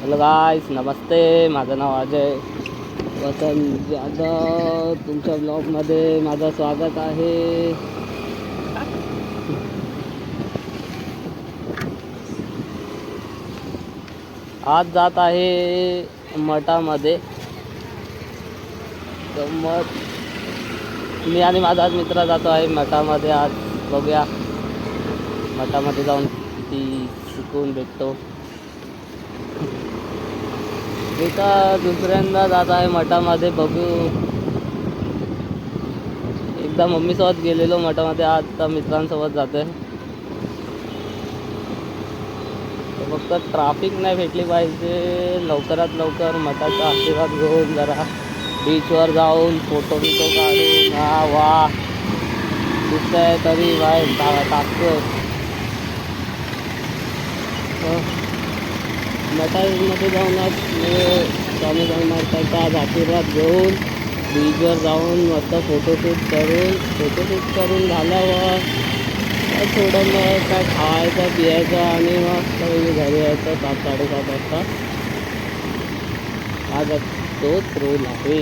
Hello गाईस, नमस्ते. माझं नाव अजय वसंत जाधव. तुमच्या ब्लॉगमध्ये माझं स्वागत आहे. आज जात आहे मठामध्ये. तर मठ मी आणि माझा मित्र जातो आहे मठामध्ये. आज बघूया मठामध्ये जाऊन ती शिकून भेटतो. मी तर दुसऱ्यांदा जात आहे मठामध्ये. बघू, एकदा मम्मीसोबत गेलेलो मठामध्ये, आज तर मित्रांसोबत जातोय. फक्त ट्राफिक नाही भेटली पाहिजे. लवकरात लवकर मठाचा आशीर्वाद घेऊन जरा बीचवर जाऊन फोटो काढून वा दिसतंय तरी बाहेर टाकतो. मठामध्ये जाऊन आज स्वामी समर्थांचा आज आशीर्वाद घेऊन बीचवर जाऊन मस्त फोटोशूट करून झाल्यावर थोडं मग काय खायचं पियायचं आणि मग घरी यायचं 7-7:30 वाजता. आज तोच रोल आहे.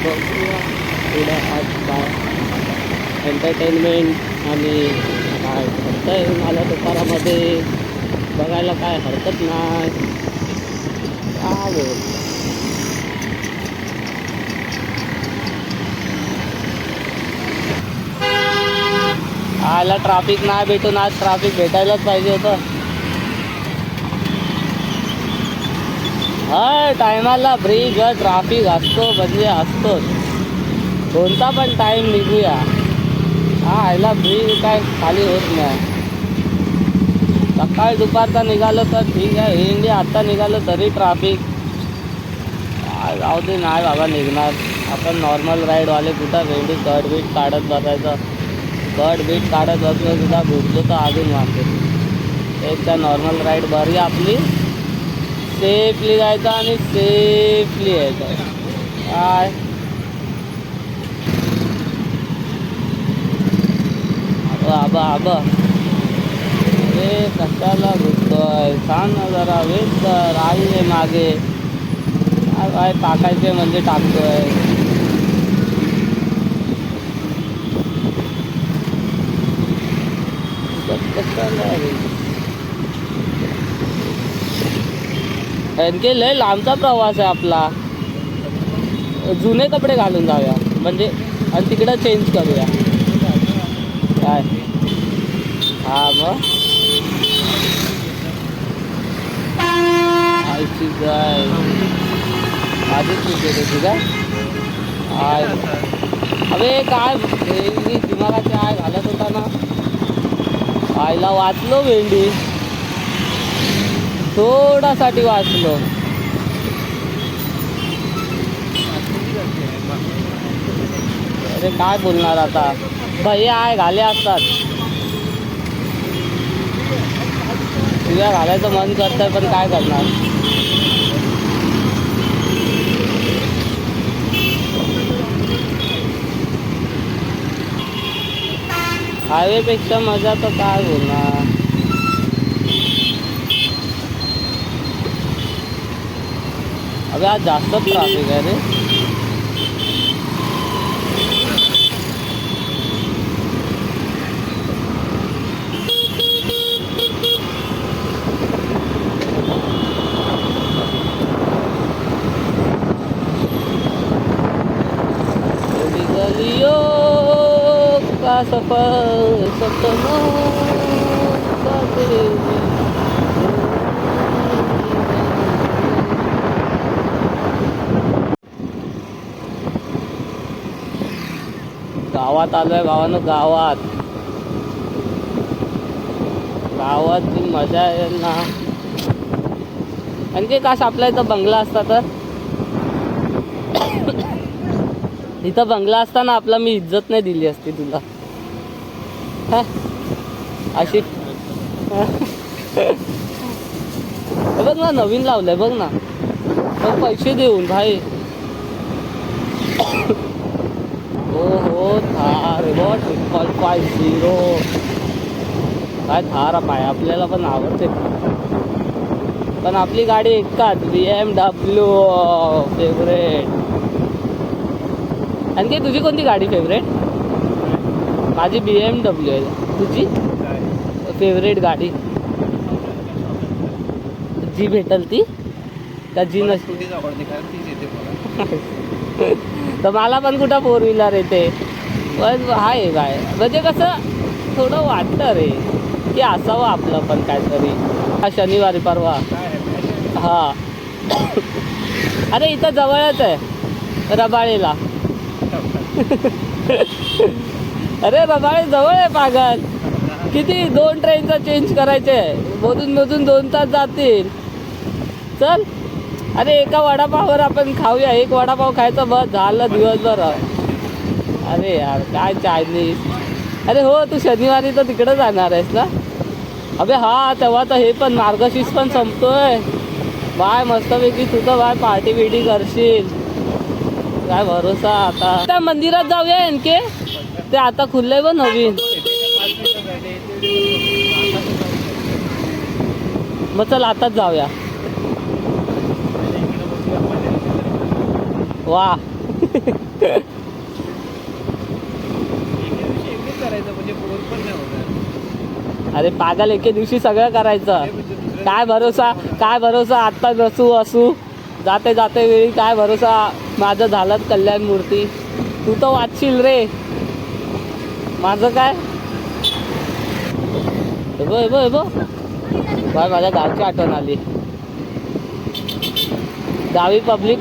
बघूया थोडं आज काय एंटरटेनमेंट आणि काय घडतंय मला दुपारामध्ये बघायला काय हरकत नाही. काय बोल आला ट्राफिक नाही भेटून आज ट्राफिक भेटायलाच पाहिजे होतं. हा टायमाला ब्रिजवर ट्राफिक असतो म्हणजे असतोच. कोणता पण टाईम निघूया, हा याला ब्रिज काय खाली होत नाही. सकाळी दुपारचा निघालो तर ठीक आहे, इंडी आत्ता निघालो तरी ट्राफिक. जाऊ दे, नाही बाबा निघणार. आपण नॉर्मल राईडवाले कुठं वेंडी कट बीट काढत बसायचं. कट बीट काढत बसलं सुद्धा भेटलो तर अजून वाटते. एकदा नॉर्मल राईड बरी आपली, सेफली जायचं आणि सेफली यायचं. काय आबा आबा अरे कशाला घुसतोय? सांग ना जरा, वेट कर. आई आहे मागे. काय टाकायचे म्हणजे टाकतोय. आणखी लय लांबचा प्रवास आहे आपला. जुने कपडे घालून जाऊया म्हणजे, आणि तिकडं चेंज करूया. काय हा मग आयची गाय माझीच चुकी होती का? अबे काय भेंडी दिमागाची आय घालत होता ना. आईला वाचलो भेंडी, थोडासाठी वाचलो. अरे काय बोलणार आता, भैया आहे घाले असतात. तुझ्या घालायचं मन करतंय पण काय करणार. हायवेपेक्षा मजा तर काय बोलणार. अबे आज जास्त ट्राफिक आहे रे. गलियों का सफर सपनों का गावात आलोय भावानं. गावात जी मजा आहे ना. आणखी काश आपल्या इथं बंगला असता तर. इथं बंगला असताना आपला मी इज्जत नाही दिली असती तुला. अशी बघ ना, नवीन लावलंय बघ ना. पण पैसे देऊन भाई. हो थार 550 काय थार पाय आपल्याला पण आवडते, पण आपली गाडी एकच BMW फेवरेट. आणखी तुझी कोणती गाडी फेवरेट? माझी BMW आहे. तुझी फेवरेट गाडी जी भेटल ती का जी नसते? तर मला पण कुठं 4 व्हीलर येते, पण आहे काय म्हणजे कसं थोडं वाटतं रे की असावं आपलं पण काहीतरी. हा शनिवारी परवा. हा अरे इथं जवळच आहे रबाळेला. अरे रबाळे जवळ आहे पागल. किती 2 ट्रेनचा चेंज करायचे, मधून 2 तास जातील. चल अरे एका वडापाववर आपण खाऊया. एक वडापाव खायचा बस झालं दिवसभर. अरे यार काय चायनीज. अरे हो तू शनिवारी तर तिकडे जाणार आहेस ना? अबे हा तेव्हा तर हे पण मार्गशीर्ष पण संपतोय. बाय मस्तपैकी तू तर बाय पार्टी बिटी करशील. काय भरोसा. आता त्या मंदिरात जाऊया आणखी, ते आता खुललंय व नवीन. मग चल आताच जाऊया. वा अरे पागल एके दिवशी सगळं करायचं. काय भरोसा आत्ता नसू असू जाते जाते वेळी. काय भरोसा माझं झालं कल्याण मूर्ती. तू तर वाचशील रे. माझं काय बाय माझ्या गावची आठवण आली. गावी पब्लिक.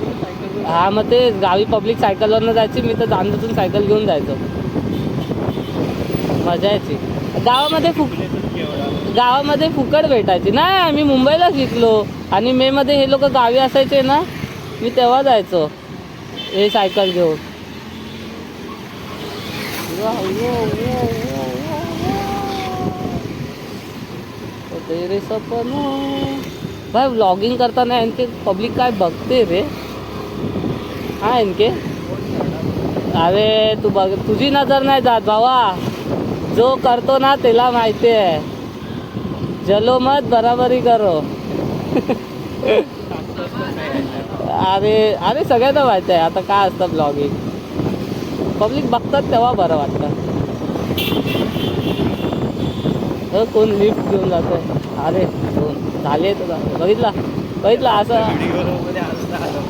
हा मग ते गावी पब्लिक सायकलवरनं जायची. मी तर जाणून सायकल घेऊन जायचो. मजा यायची. गावामध्ये फुकट भेटायची ना. मी मुंबईला शिकलो आणि मे मध्ये हे लोक गावी असायचे ना, मी तेव्हा जायचो हे सायकल घेऊन. तेरे सपनों भाई व्लॉगिंग करताना यांचे पब्लिक काय बघते रे. हा इनके अरे तू बघ, तुझी नजर नाही जात भावा. जो करतो ना त्याला माहिती आहे. चलो मत बराबरी करो. अरे सगळ्यांना माहिती आहे आता काय असतं ब्लॉगिंग. पब्लिक बघतात तेव्हा बरं वाटतं. कोण लिफ्ट घेऊन जातोय. अरे कोण झाले तर बघितला असं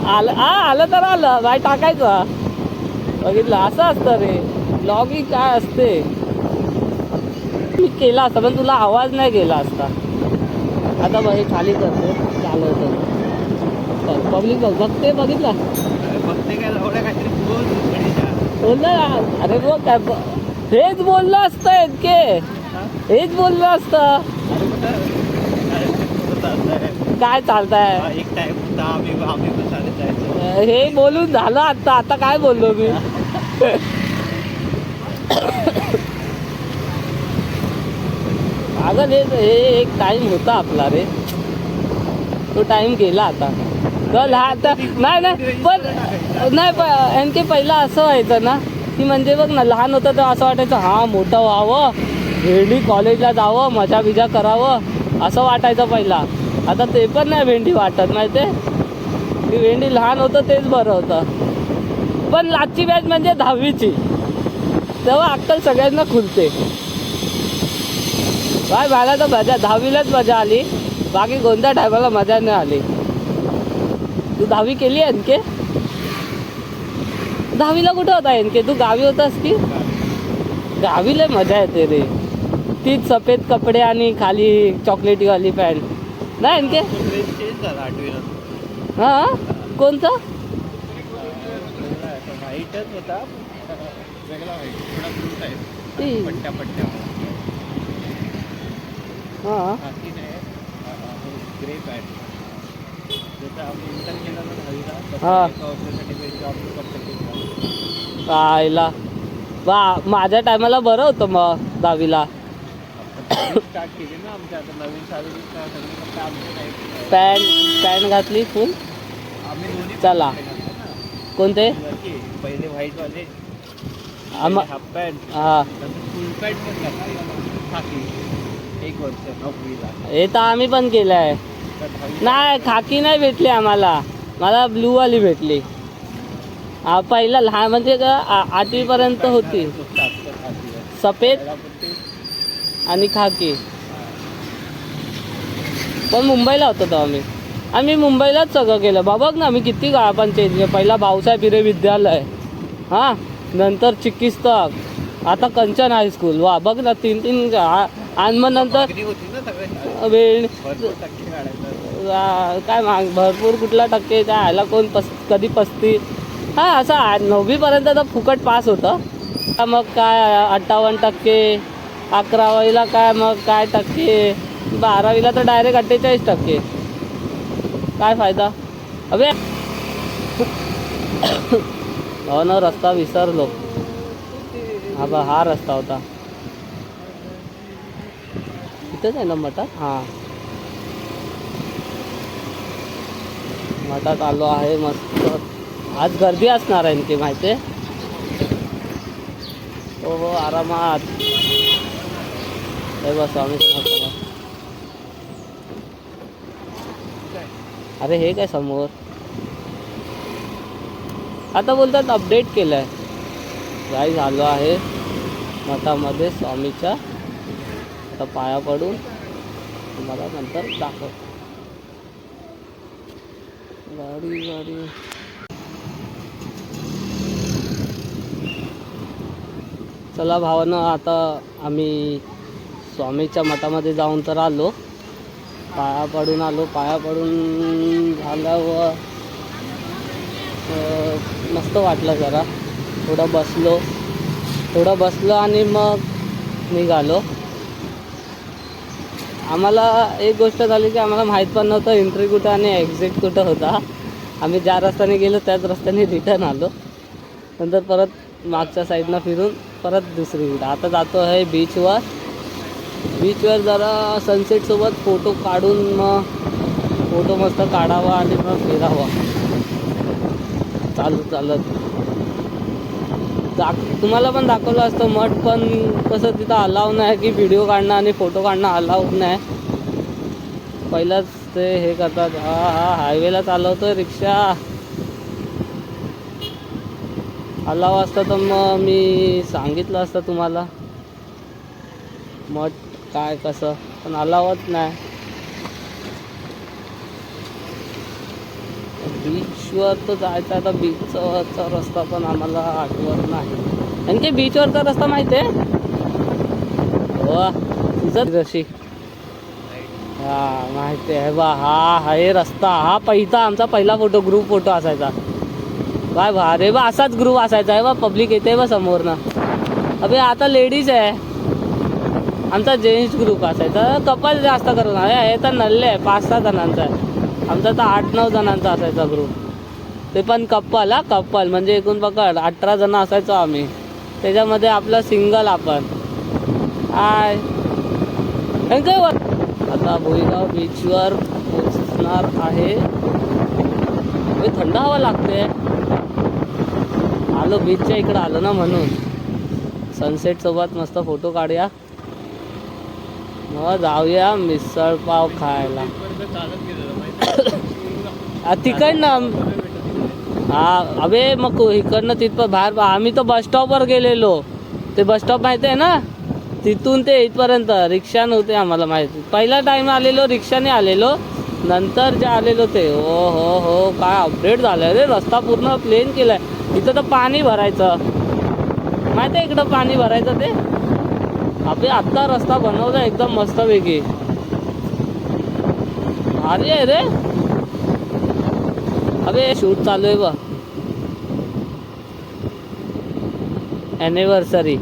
आलं तर आलं बाय टाकायचं. बघितलं असं असतं रे ब्लॉगिंग काय असते. मी केला असता पण तुला आवाज नाही गेला असता. आता बघ हे खाली करते चालवतो. पब्लिक बघते. बघितला बोललं. अरे बघ काय हेच बोललं असतं हेच बोललं असतं. काय चालतंय हे बोलून झालं. आता काय बोललो मी. अगं हे एक टाइम होता आपला रे. तो टाइम गेला आता. नाही आणखी पहिला असं व्हायचं ना की म्हणजे बघ ना लहान होतं तर असं वाटायचं हा मोठं व्हावं, भेंडी कॉलेजला जावं, मजा बिजा करावं असं वाटायचं पहिला. आता ते पण नाही भेंडी वाटत माहिती आहे. ती भेंडी लहान होतं तेच बरं होतं. पण लास्टची बॅच म्हणजे 10वीची. तेव्हा अक्कल सगळ्यांना खुलते. काय मला तर मजा 10वीलाच मजा आली. बाकी कोणत्या टायमाला मजा नाही आली. तू 10वी केली आहे आणखी? 10वीला कुठं होता आणखी? तू गावी होतास की? गावीला मजा येते रे. तीच सफेद कपडे आणि खाली चॉकलेटीवाली पॅन्ट नाही आणखी? हां कोणतं? हां पाहिला वा. माझ्या टायमाला बरं होतं मग 10वीला. पॅन्ट घातली फुल. चला कोणते पहिले व्हाईट वाले हाफ पॅन्ट हां फुल पॅन्ट पण घातली. 1 वर्ष 9वीला. हे तर आम्ही पण केलं आहे. तर 10वी नाही खाकी नाही भेटली आम्हाला, मला ब्लूवाली भेटली. हा पहिला लहान म्हणजे का 8वीपर्यंत होती सफेद आणि खाकी. पण मुंबईला होतो तेव्हा आम्ही मुंबईलाच सगळं केलं. बघ ना मी किती गाव पण चेंज केलं. पहिला भाऊसाहेब हिरे विद्यालय, हां नंतर चिकित्सक, आता कंचन हायस्कूल. वा बघ ना 3 आणि मग नंतर मागणी होती ना सगळे वेळ भरपूर टक्के काढायचं. काय भरपूर कुठला टक्के काय ह्याला कोण कधी 35. हां असं 9वीपर्यंत तर फुकट पास होतं. मग काय 58%, 11वीला काय मग काय टक्के, 12वीला तर डायरेक्ट 48%. काय फायदा अबे. हो ना रस्ता विसरलो. हा रस्ता होता इथंच आहे ना मठात. हां मठात आलो आहे. मस्त आज गर्दी असणार आहे की माहिती आहे. हो आरामात. हे बस स्वामी समर्थ. अरे हे काय समोर आता बोलतात अपडेट केलं आहे. गाईज आलो आहे मठामध्ये स्वामीच्या. आता पाया पडून मला नंतर दाखव. गाडी चला भावानं. आता आम्ही स्वामीच्या मठामध्ये जाऊन तर आलो. पाया पडून आलो. पाया पडून झाल्यावर मस्त वाटलं. जरा थोडं बसलो आणि मग निघालो. आम्हाला एक गोष्ट झाली की आम्हाला माहीत पण नव्हतं एंट्री कुठं आणि एक्झिट कुठं होता. आम्ही ज्या रस्त्याने गेलो त्याच रस्त्याने रिटर्न आलो. नंतर परत मागच्या साईडनं फिरून परत दुसरीकडे. आता जातो आहे बीचवर जरा सनसेटसोबत फोटो काढून मग फोटो मस्त काढावा आणि मग फिरावा चालत. तुम्हाला पण दाखवलं असतं मठ, पण कसं तिथं अलाव नाही की व्हिडिओ काढणं आणि फोटो काढणं अलाव नाही. पहिलाच ते हे करतात. हा हायवेला चालवतोय रिक्षा. अलाव असतं तर मग मी सांगितलं असतं तुम्हाला मठ काय कसं, पण अलावच नाही. बीचवर तर जायचं. आता बीचचा रस्ता पण आम्हाला आठवत नाही. आणखी बीचवरचा रस्ता माहिती आहे हो तुझं जशी. हा माहिती आहे बा. हा हे रस्ता. हा आमचा पहिला फोटो ग्रुप फोटो असायचा. बाय भारे बा. असाच ग्रुप असायचा आहे बा. पब्लिक येते बा समोरनं. अबे आता लेडीज आहे. आमचा जेंट्स ग्रुप असायचा. कपल जास्त करून हे तर नल्ले आहे. 5-6 जणांचा आहे. आमचा तर 8-9 जणांचा असायचा ग्रुप. ते पण कपल म्हणजे एकूण पकड 18 जण असायचो आम्ही. त्याच्यामध्ये आपलं सिंगल आपण काय आता भुईगाव बीचवर पोचणार आहे. थंड हवा लागते. आलो बीचच्या इकडं आलो ना म्हणून. सनसेट सोबत मस्त फोटो काढूया. मग जाऊया मिसळ पाव खायला. तिकडनं हा अबे मग इकडनं तिथं बाहेर. आम्ही तर बसस्टॉपवर गेलेलो. ते बसस्टॉप माहिती आहे ना, तिथून ते इथपर्यंत रिक्षा नव्हते आम्हाला माहिती. पहिला टाईम आलेलो रिक्षाने आलेलो. नंतर जे आलेलो ते हो काय अपडेट झालं रे. रस्ता पूर्ण प्लेन केलाय. इथं तर पाणी भरायचं माहिती आहे. इकडं पाणी भरायचं ते आपले आत्ता रस्ता बनवला एकदम मस्तपैकी. भारी आहे रे. अबे शूट चालू आहे बा. ॲनिव्हर्सरी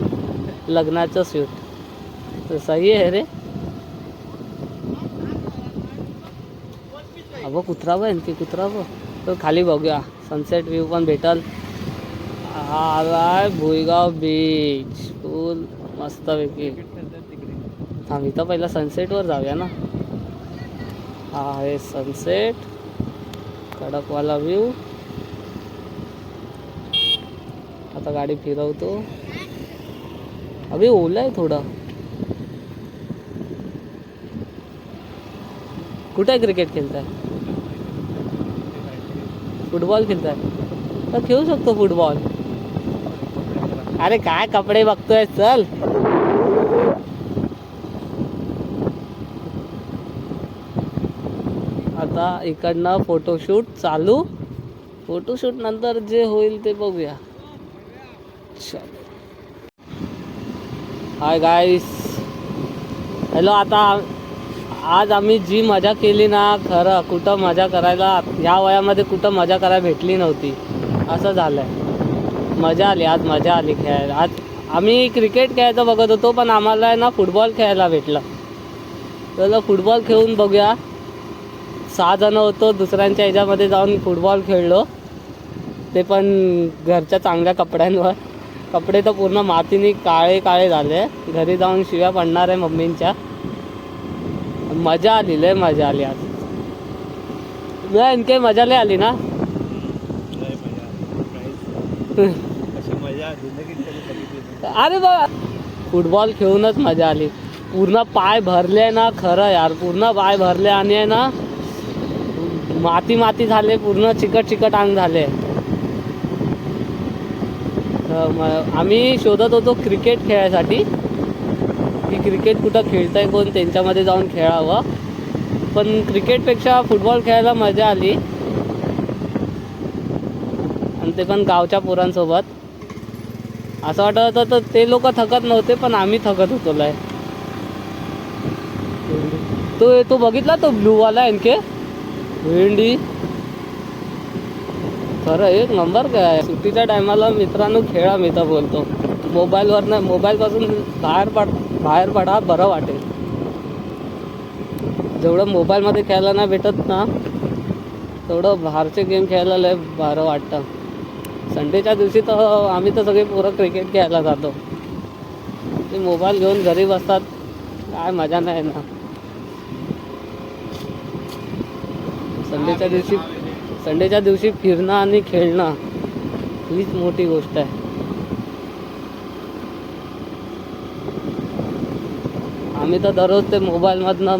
लग्नाचं शूट तर सही आहे रे. अबो कुत्रावं आहे की कुत्रावं. तर खाली बघूया सनसेट व्ह्यू पण भेटल. हा आलाय भुईगाव बीच फुल मस्तपैकी. आम्ही तर पहिला सनसेटवर जाऊया ना. हा आहे सनसेट कडकवाला व्ह्यू. आता गाडी फिरवतो. अबे ओलं आहे थोडं. कुठे क्रिकेट खेळताय? फुटबॉल खेळताय तर खेळू शकतो फुटबॉल. अरे काय कपडे बघतोय, चल. आता इकडनं फोटोशूट चालू. फोटोशूट नंतर जे होईल ते बघूया. चल. Hi guys, hello. आता आज आम्ही जी मजा केली ना, खरं कुठं मजा करायला ह्या वयामध्ये कुठं मजा करायला भेटली नव्हती. असं झालंय. मजा आली आज, मजा आली खेळायला. आज आम्ही क्रिकेट खेळायचं बघत होतो, पण आम्हाला ना फुटबॉल खेळायला भेटलं. तर फुटबॉल खेळून बघूया. 6 जण होतो, दुसऱ्यांच्या ह्याच्यामध्ये जाऊन फुटबॉल खेळलो, ते पण घरच्या चांगल्या कपड्यांवर. कपडे तर पूर्ण मातीने काळे काळे झाले. घरी जाऊन शिव्या पडणार आहे मम्मींच्या. मजा आली, लय मजा आली आज. नाही इनके मजा लय आली ना. अरे बा, फुटबॉल खेळूनच मजा आली. पूर्ण पाय भरले ना, खरं यार, पूर्ण पाय भरले. आणि आहे ना, माती माती झाले, पूर्ण चिकट चिकट अंग झाले. आम्ही शोधत होतो क्रिकेट खेळायसाठी, की क्रिकेट कुठं खेळताय कोण, त्यांच्यामध्ये जाऊन खेळावं. पण क्रिकेटपेक्षा फुटबॉल खेळायला मजा आली, आणि ते पण गावच्या पोरांसोबत. असं वाटत होतं तर ते लोक थकत नव्हते, पण आम्ही थकत होतो लय. तो बघितला तो ब्लूवाला इनके भेंडी, खरं एक नंबर काय. सुट्टीच्या टायमाला मित्रांनो खेळा, मी तर बोलतो. मोबाईलवर नाही, मोबाईलपासून बाहेर पडा, बरं वाटेल. जेवढं मोबाईलमध्ये खेळायला नाही भेटत ना, तेवढं बाहेरचे गेम खेळायला लय बरं वाटतं. संडेच्या दिवशी तर आम्ही तर सगळे पोरं क्रिकेट खेळायला जातो. ते मोबाईल घेऊन घरी बसतात, काय मजा नाही ना. संडेच्या दिवशी फिरणं आणि खेळणं हीच मोठी गोष्ट आहे. आम्ही तर दररोज ते मोबाईलमधनं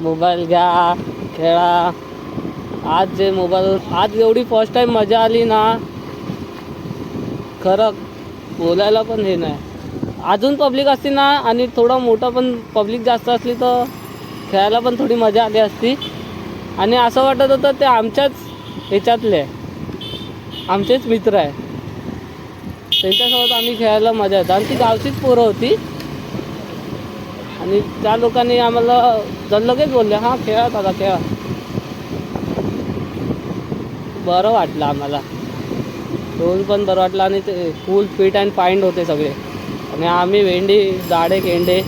मोबाईल घ्या, खेळा. आज एवढी फर्स्ट टाइम मजा आली ना, खरं बोलायला पण हे नाही. अजून पब्लिक असती ना, आणि थोडं मोठं पण पब्लिक जास्त असली तर खेळायला पण थोडी मजा आली असती. आणि असं वाटत होतं ते आमच्याच ह्याच्यातले, आमचेच मित्र आहे, त्यांच्यासोबत आम्ही खेळायला मजा येते. आणि ती गावचीच पोरं होती, आणि त्या लोकांनी आम्हाला लगेच बोलले, हां खेळा दादा खेळा. बरं वाटलं आम्हाला, रोज पण बरं वाटलं. आणि ते फुल फिट अँड फाईन होते सगळे, आणि आम्ही भेंडी जाडे केंडे.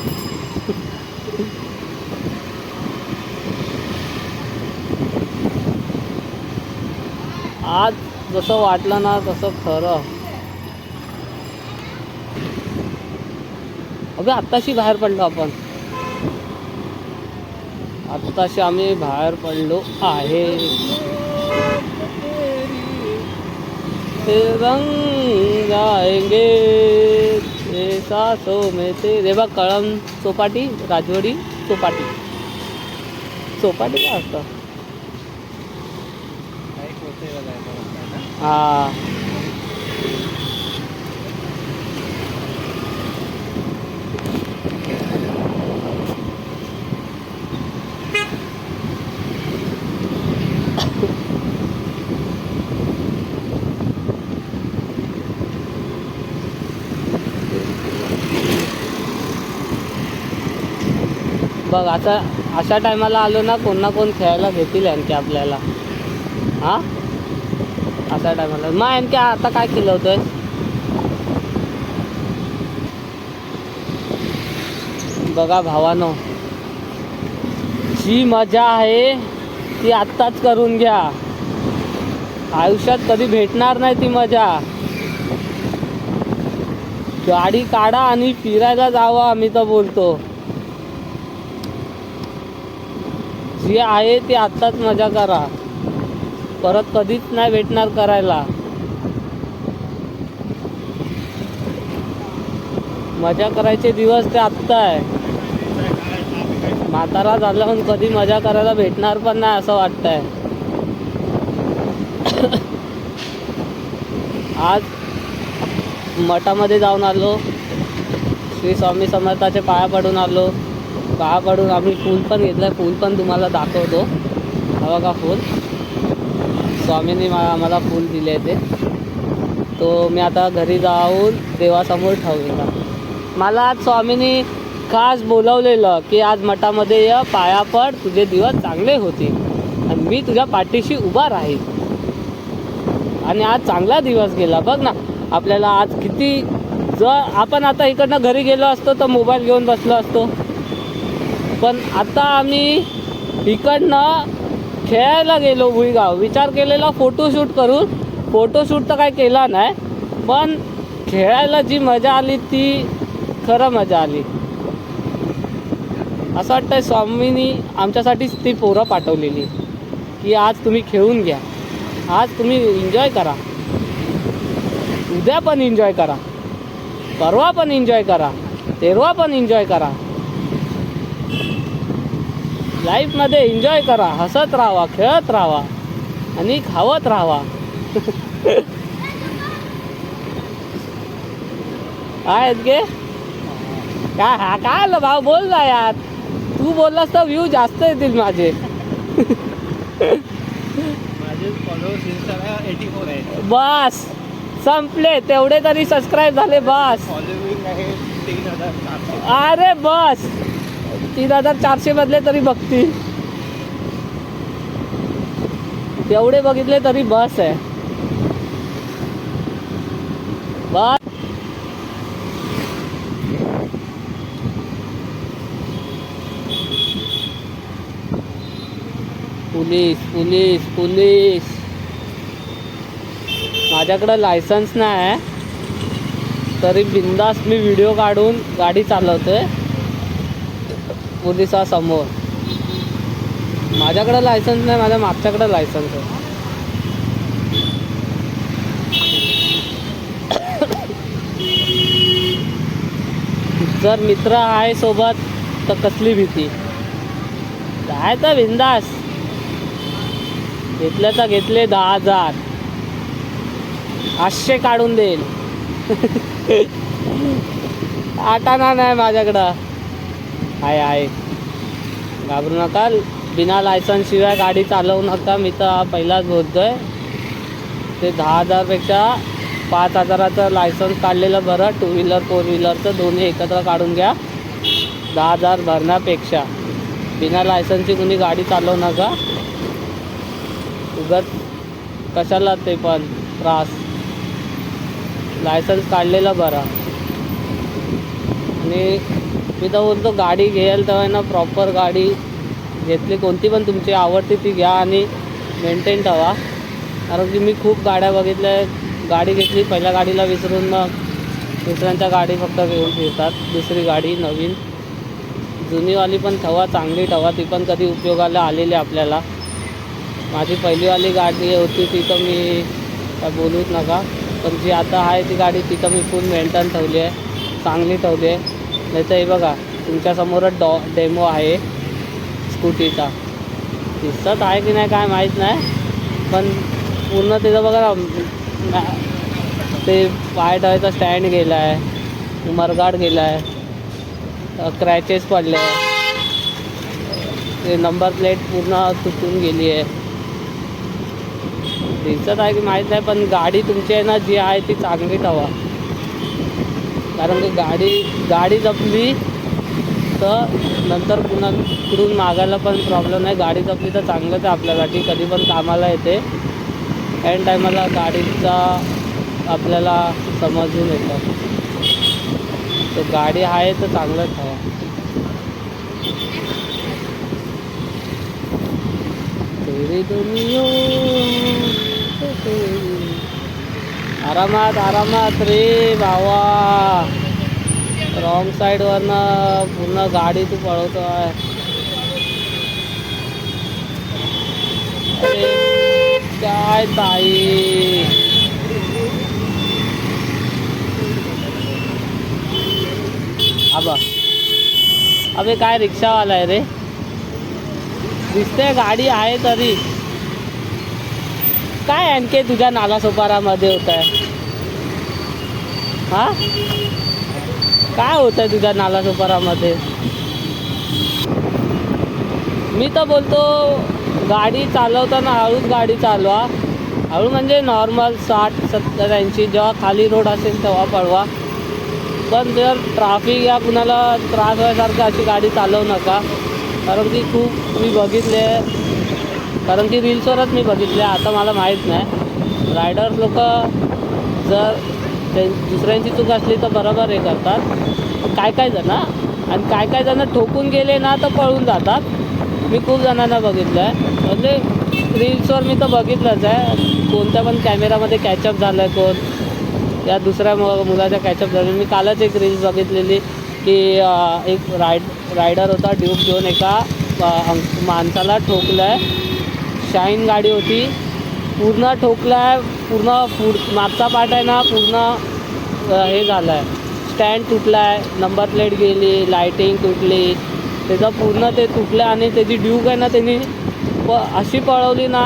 आज जसं वाटलं ना तसं खरं. अबे आत्ताशी बाहेर पडलो आपण, आत्ताशी आम्ही बाहेर पडलो आहे. ते रंग जाएंगे ते सासों में ते बघ, कळम चौपाटी, राजवाडी चौपाटी. चौपाटी काय असतं? हा, बघ आता अशा टायमाला आलो ना, कोण ना कोण खेळायला घेतील आणखी आपल्याला. हां, अशा टायमाला मग आणखी आता काय केलं होतं? बघा भावानो, जी मजा आहे ती आत्ताच करून घ्या. आयुष्यात कधी भेटणार नाही ती मजा. गाडी काढा आणि फिरायला जावा, आम्ही तर बोलतो. जी आहे ती आत्ताच मजा करा, परत कधीच नाही भेटणार करायला. मजा करायचे दिवस ते आत्ता आहे. म्हातारा झाल्यावर कधी मजा करायला भेटणार पण नाही असं वाटतंय. आज मठामध्ये जाऊन आलो, श्री स्वामी समर्थाचे पाया पडून आलो. पाया पडून आम्ही फूल पण घेतलं आहे, फूल पण तुम्हाला दाखवतो. हा बघा फूल, स्वामींनी आम्हाला फूल दिले ते. तो मी आता घरी जाऊन देवासमोर ठेवलेला. मला आज स्वामींनी खास बोलवलेलं की आज मठामध्ये ये, पाया पड, तुझे दिवस चांगले होतील आणि मी तुझ्या पाठीशी उभा राहील. आणि आज चांगला दिवस गेला बघ ना. आपल्याला आज किती, जर आपण आता इकडनं घरी गेलो असतो तर मोबाईल घेऊन बसलो असतो, पण आता आम्ही इकडनं खेळायला गेलो भुईगाव. विचार केलेला फोटोशूट करून, फोटोशूट तर काय केला नाही, पण खेळायला जी मजा आली ती खरं मजा आली. असं वाटतं स्वामींनी आमच्यासाठीच ती पोरं पाठवलेली की आज तुम्ही खेळून घ्या, आज तुम्ही एन्जॉय करा, उद्या पण एन्जॉय करा, परवा पण एन्जॉय करा, तेरवा पण एन्जॉय करा. लाईफमध्ये एन्जॉय करा, हसत राहा, खेळत राहा आणि खावत राहा. काय गे काय हा काय आलं भाऊ, बोल ना यार. तू बोललास तर व्ह्यू जास्त येतील माझे. माझे फॉलोअर्स इंस्टाला 84 आहेत. बस संपले, तेवढे तरी सबस्क्राईब झाले बस. फॉलोविंग आहे 3400. अरे बस, 3400 बदले तरी बघतील, तेवढे बघितले तरी बस आहे. बस पोलीस पोलीस पोलीस. माझ्याकडं लायसन्स नाही आहे तरी बिंदास मी व्हिडिओ काढून गाडी चालवतोय पोलिसासमोर. माझ्याकडं लायसन्स नाही, माझ्या मागच्याकडं लायसन्स आहे. जर मित्र आहे सोबत तर कसली भीती, काय तर बिंदास. घेतलं तर घेतले 10,000, 500 काढून देईल. आटाणा नाही माझ्याकडं. आहे, घाबरू नका. बिना लायसन्स शिवाय गाडी चालवू नका. मी तर पहिलाच बोलतोय, ते 10,000पेक्षा 5,000चं लायसन्स काढलेलं बरं. 2 व्हीलर 4 व्हीलरचं दोन्ही एकत्र काढून घ्या. 10,000 भरण्यापेक्षा बिना लायसन्सची कुणी गाडी चालवू नका. उगाच कशाला ते पण त्रास. लायसन्स काढलेलं बरं. आणि मी तर बोलतो गाडी घ्याल तेव्हा ना प्रॉपर गाडी घेतली, कोणती पण तुमची आवडती ती घ्या आणि मेंटेन ठेवा. कारण की मी खूप गाड्या बघितल्या, गाडी घेतली पहिल्या गाडीला विसरून मग दुसऱ्यांच्या गाडी फक्त घेऊन फिरतात. दुसरी गाडी नवीन जुनीवाली पण ठेवा, चांगली ठेवा, ती पण कधी उपयोगाला आलेली आपल्याला. माझी पहिलीवाली गाडी होती ती तर मी काय बोलूच नका, पण जी आता आहे ती गाडी ती तर मी फुल मेंटेन ठेवली आहे, चांगली ठेवली आहे. नाही तर हे बघा तुमच्यासमोरच डेमो आहे स्कूटीचा. दिसत आहे की नाही काय माहीत नाही, पण पूर्ण तिथं बघा ना, ते पाय ठेवायचा स्टँड गेला आहे, मरगाड गेला आहे, क्रॅचेस पडले आहे, ते नंबर प्लेट पूर्ण तुटून गेली आहे. दिसत आहे की माहीत नाही, पण गाडी तुमची आहे ना जी आहे ती चांगली ठेवा. कारण की गाडी जपली तर नंतर कुठून मागायला पण प्रॉब्लेम नाही. गाडी जपली तर चांगलंच आहे आपल्यासाठी, कधी पण कामाला येते. एंड टायमाला गाडीचा आपल्याला समजून येतं. तर गाडी आहे तर चांगलंच आहे. तेरी दुनिया आरामात आरामात रे भावा. रॉंग साईडवरनं पूर्ण गाडी तू पळवतो आहे. अरे काय ताई, आबा अबे काय रिक्षावाला आहे रे. दिसते गाडी आहे तरी. काय आणखी तुझ्या नालासोपारामध्ये होत आहे? हा, काय होत आहे तुझ्या नालासोपारामध्ये? मी तर बोलतो गाडी चालवताना हळूच गाडी चालवा. हळू म्हणजे नॉर्मल 60-70-80, जेव्हा खाली रोड असेल तेव्हा पळवा. पण जर ट्राफिक या कुणाला त्रास व्हायसारखं अशी गाडी चालवू नका. कारण की खूप मी बघितले, कारण की रील्सवरच मी बघितले, आता मला माहीत नाही. रायडर्स लोक जर ते दुसऱ्यांची चूक असली तर बरोबर हे करतात. काय जण जण ठोकून गेले ना तर पळून जातात. मी खूप जणांना बघितलं आहे, म्हणजे रील्सवर मी तर बघितलंच आहे. कोणत्या पण कॅमेरामध्ये कॅचअप झालं आहे कोण, या दुसऱ्या मुलाच्या कॅचअप झालं. मी कालच एक रील्स बघितलेली की एक रायडर होता ड्यूक घेऊन एका माणसाला ठोकलं आहे. शाईन गाडी होती, पूर्ण ठोकलं आहे. पूर्ण मागचा पार्ट आहे ना पूर्ण हे झालं आहे, स्टँड तुटला आहे, नंबर प्लेट गेली, लायटिंग तुटली, त्याचं पूर्ण ते तुटलं. आणि त्याची ड्यूक आहे ना त्यांनी अशी पळवली ना,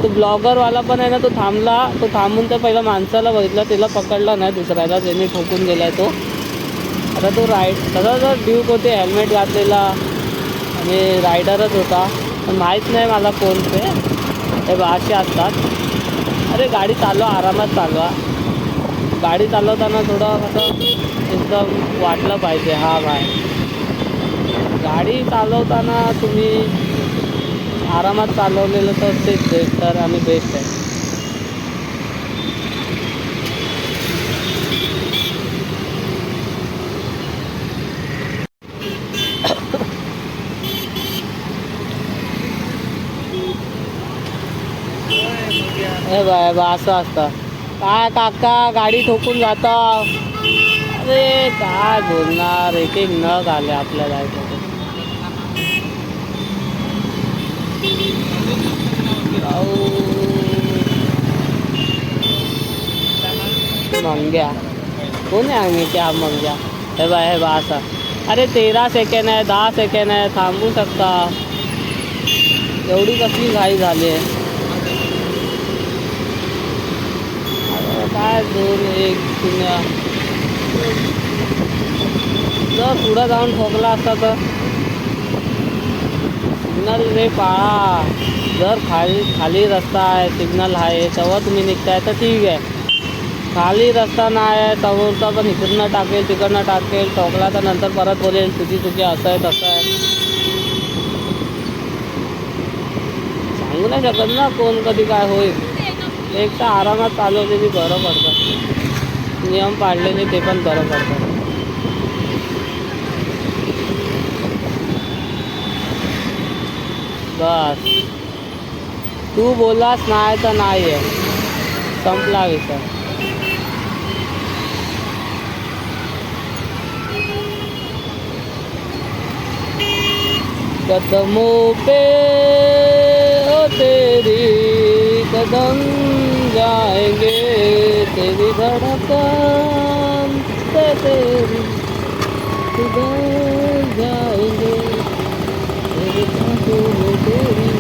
तो ब्लॉगरवाला पण आहे ना तो थांबला. तो थांबून तर पहिला माणसाला बघितलं, त्याला पकडला नाही, दुसऱ्याला ज्यांनी ठोकून गेला आहे तो. आता तो तसा जर ड्यूक होते, हेल्मेट घातलेला आणि रायडरच होता. पण माहीत नाही मला कोण ते, हे असे असतात. अरे गाडी चालवा, आरामात चालवा. गाडी चालवताना थोडं असं एकदम वाटलं पाहिजे, हा बाय गाडी चालवताना तुम्ही आरामात चालवलेलं तर तेच बेटर आणि बेस्ट आहे. हे बाय बा असं असतं काय काका, गाडी ठोकून जाता. अरे काय बोलणार, एक एक नग आले आपल्या लाईफमध्ये. मंग्या कोण आहे आम्ही क्या मंग्या? हे बा असा. अरे 13 सेकंड आहे, 10 सेकंड आहे, थांबू शकता. एवढी कसली घाई झाली आहे? काय 2-1-0. जर पुढं जाऊन ठोकला असता तर सिग्नल रे पाळा. जर खाली रस्ता आहे, सिग्नल आहे, तेव्हा तुम्ही निघताय तर ठीक आहे. खाली रस्ता नाही आहे, समोरचा पण इकडनं टाकेल तिकडनं टाकेल, ठोकला तर नंतर परत बोलेल तुझी चुकी असं आहे तसं आहे. सांगू नाही शकत ना कोण कधी काय होईल. एक तर आरामात चालवलेली बरं पडतं, नियम पाळलेले ते पण बरं पडतं. बस तू बोलास नाही तर नाही आहे, संपला विषय. कदमों पे ओ तेरी कदम जाएंगे, तेरी धड़कन से तेरी किधर जाएंगे, तेरी सांसों में तेरी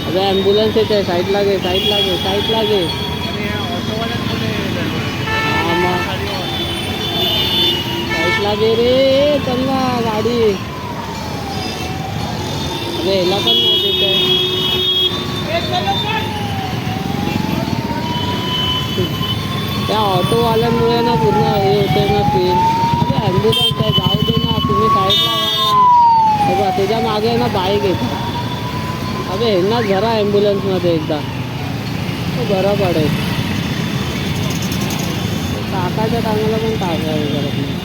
अरे ॲम्ब्युलन्स येते आहे, साईड लागे. लागे रे त्यांना गाडी. अरे ह्याला पण नाही देत आहे. त्या ऑटोवाल्यांमुळे ना पूर्ण हे होते ना सीन. अरे ॲम्ब्युलन्स आहे, जाऊ दे ना, तुम्ही साईडला व्हा ना. बघा त्याच्या मागे ना बाईक येते. अरे ह्यांनाच भरा ॲम्ब्युलन्समध्ये एकदा, बरं पडेल. टाकायच्या टाकायला पण टाकायला करत नाही.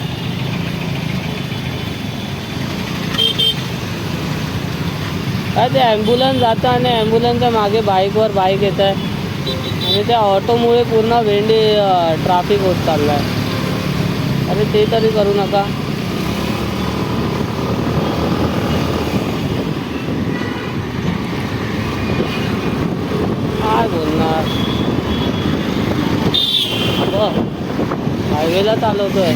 काय ते ॲम्ब्युलन्स जातं आणि ॲम्ब्युलन्सच्या मागे बाईकवर बाईक येत आहे आणि त्या ऑटोमुळे पूर्ण भेंडी ट्राफिक होत चाललं आहे. अरे ते तरी करू नका. काय बोलणार. हायवेला चालवतोय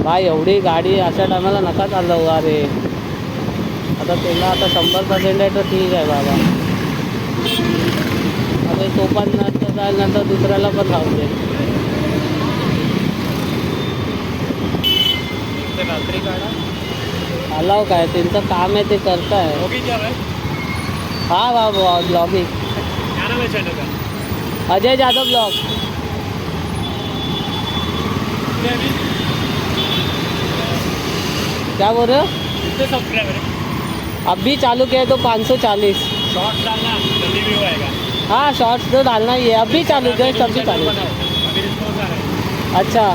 भाई. एवढी गाडी अशा टायमाला नका चालवू. अरे आता त्याला आता 100% आहे तर ठीक आहे बाबा. आता तो पण नंतर जाईल, नंतर दुसऱ्याला पण राहू दे. रात्री काढा आलाव काय त्यांचं काम आहे ते करताय. हा बाबा ब्लॉगिंग. अजय जाधव ब्लॉग. क्या बोल रहे हो? कितने सब्सक्राइबर है? अभी चालू किया है तो 540. शॉर्ट डालना जल्दी व्यू आएगा. हाँ शॉर्ट्स तो डालना ही है. अभी चालू जस्ट अभी चालू. अभी रिस्पॉन्स आ रहा है. अच्छा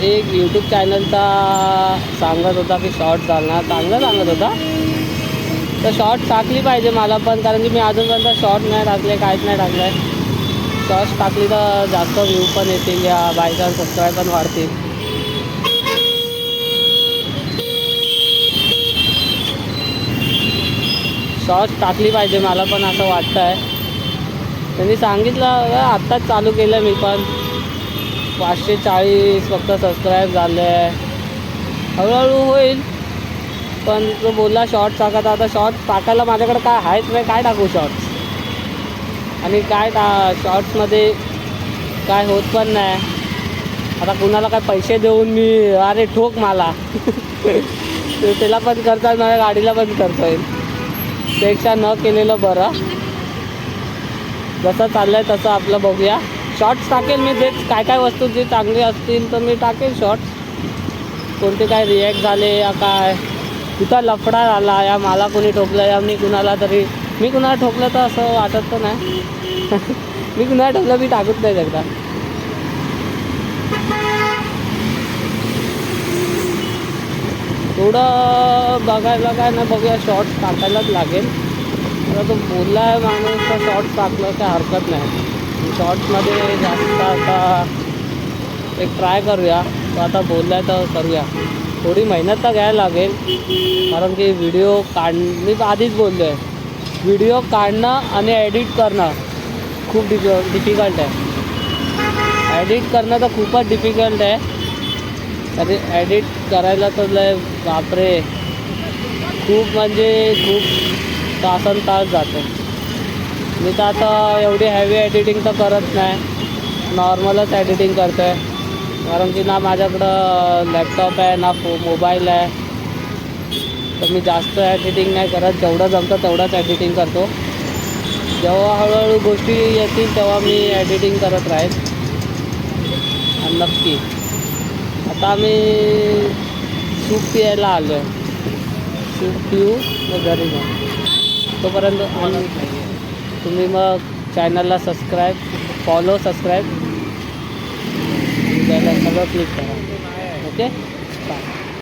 एक यूट्यूब चॅनलचा सांगत होता की शॉर्ट्स घालणार. चांगलं सांगत होता तर शॉर्ट्स टाकली पाहिजे मला पण, कारण की मी अजूनपर्यंत शॉर्ट नाही टाकले, काहीच नाही टाकलं आहे. शॉर्ट्स टाकली तर जास्त व्ह्यू पण येतील, या बायचा सबस्क्राईब पण वाढतील. शॉर्ट्स टाकली पाहिजे मला पण असं वाटतं आहे. त्यांनी सांगितलं आत्ताच चालू केलं मी पण. 540 फक्त सबस्क्राईब झाले आहे. हळूहळू होईल. पण तो बोलला शॉर्ट्स टाका. आता शॉर्ट्स टाकायला माझ्याकडे काय आहेच नाही. काय टाकू शॉर्ट्स? आणि काय शॉर्ट्समध्ये काय होत पण नाही. आता कुणाला काय पैसे देऊन मी अरे ठोक मला त्याला पण करता येईल, माझ्या गाडीला पण करता येईल. त्यापेक्षा न केलेलं बरं. जसं चाललं आहे तसं आपलं बघूया. शॉर्ट्स टाकेल मी. तेच काय काय वस्तू जे चांगली असतील तर मी टाकेल शॉर्ट्स. कोणते काय रिॲक्ट झाले या काय तिथं लफडा झाला या मला कोणी ठोकलं या मी कुणाला तरी. मी कुणाला ठोकलं तर असं वाटत तर नाही मी कुणाला ठोकलं मी टाकत नाही एकदा. थोडं बघायला काय ना बघूया. शॉर्ट्स टाकायलाच लागेल. आता तो बोलला आहे माणूस तर शॉर्ट्स टाकलं काय हरकत नाही. शॉर्ट्समध्ये जास्त आता एक ट्राय करूया. तो आता बोलला आहे तर करूया. थोडी मेहनत तर घ्यायला लागेल, कारण की व्हिडिओ मी आधीच बोललो आहे, व्हिडिओ काढणं आणि एडिट करणं खूप डिफिकल्ट आहे. एडिट करणं तर खूपच डिफिकल्ट आहे. अरे एडिट करायला तर लय बापरे खूप म्हणजे खूप तास जातो. मी तर आता एवढी हॅवी एडिटिंग तर करत नाही. नॉर्मलच एडिटिंग करतो आहे, कारण की ना माझ्याकडं लॅपटॉप आहे ना मोबाईल आहे. तर मी जास्त एडिटिंग नाही करत. जेवढं जमतं तेवढंच एडिटिंग करतो. जेव्हा हळूहळू गोष्टी येतील तेव्हा मी एडिटिंग करत राहील. आणि नक्की आता आम्ही सूप प्यायला आलो आहे. सूप पिऊ मग घरी जाऊ. तोपर्यंत तुम्ही मग चॅनलला सबस्क्राईब सगळं क्लिक करा. ओके.